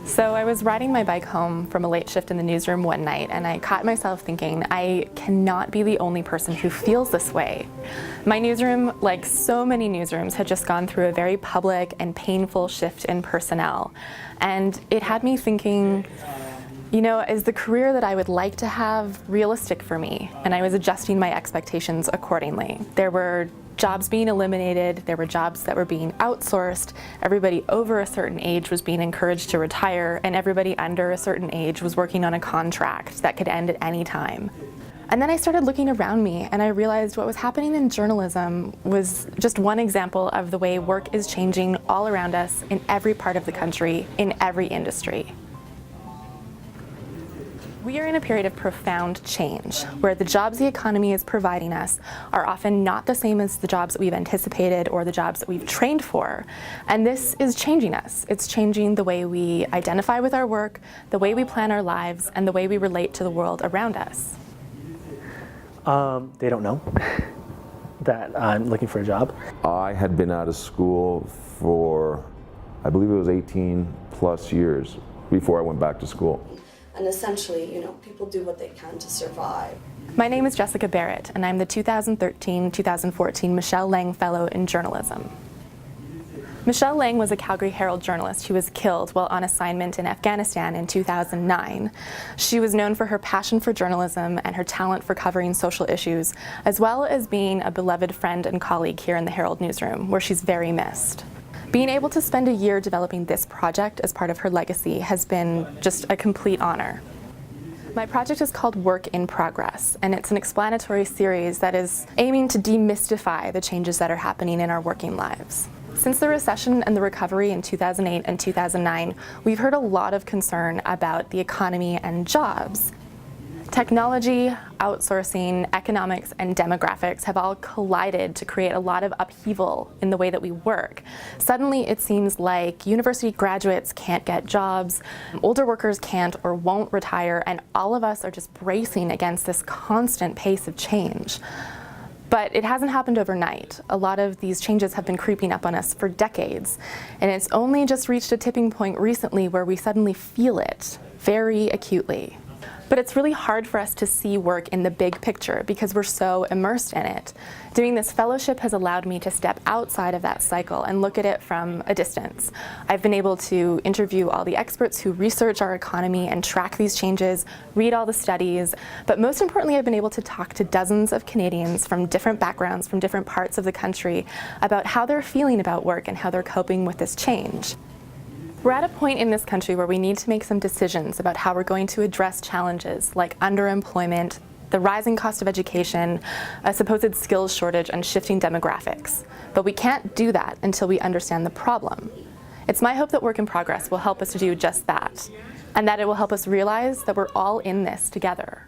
So I was riding my bike home from a late shift in the newsroom one night, and I caught myself thinking, I cannot be the only person who feels this way. My newsroom, like so many newsrooms, had just gone through a very public and painful shift in personnel. And it had me thinking, you know, is the career that I would like to have realistic for me? And I was adjusting my expectations accordingly. There were jobs being eliminated, there were jobs that were being outsourced, everybody over a certain age was being encouraged to retire, and everybody under a certain age was working on a contract that could end at any time. And then I started looking around me and I realized what was happening in journalism was just one example of the way work is changing all around us in every part of the country, in every industry. We are in a period of profound change, where the jobs the economy is providing us are often not the same as the jobs that we've anticipated or the jobs that we've trained for. And this is changing us. It's changing the way we identify with our work, the way we plan our lives, and the way we relate to the world around us. They don't know that I'm looking for a job. I had been out of school for, I believe it was 18 plus years before I went back to school. And essentially, you know, people do what they can to survive. My name is Jessica Barrett, and I'm the 2013-2014 Michelle Lang Fellow in Journalism. Michelle Lang was a Calgary Herald journalist who was killed while on assignment in Afghanistan in 2009. She was known for her passion for journalism and her talent for covering social issues, as well as being a beloved friend and colleague here in the Herald newsroom, where she's very missed. Being able to spend a year developing this project as part of her legacy has been just a complete honor. My project is called Work in Progress, and it's an explanatory series that is aiming to demystify the changes that are happening in our working lives. Since the recession and the recovery in 2008 and 2009, we've heard a lot of concern about the economy and jobs. Technology, outsourcing, economics, and demographics have all collided to create a lot of upheaval in the way that we work. Suddenly, it seems like university graduates can't get jobs, older workers can't or won't retire, and all of us are just bracing against this constant pace of change. But it hasn't happened overnight. A lot of these changes have been creeping up on us for decades, and it's only just reached a tipping point recently where we suddenly feel it very acutely. But it's really hard for us to see work in the big picture because we're so immersed in it. Doing this fellowship has allowed me to step outside of that cycle and look at it from a distance. I've been able to interview all the experts who research our economy and track these changes, read all the studies, but most importantly, I've been able to talk to dozens of Canadians from different backgrounds, from different parts of the country, about how they're feeling about work and how they're coping with this change. We're at a point in this country where we need to make some decisions about how we're going to address challenges like underemployment, the rising cost of education, a supposed skills shortage, and shifting demographics. But we can't do that until we understand the problem. It's my hope that Work in Progress will help us to do just that, and that it will help us realize that we're all in this together.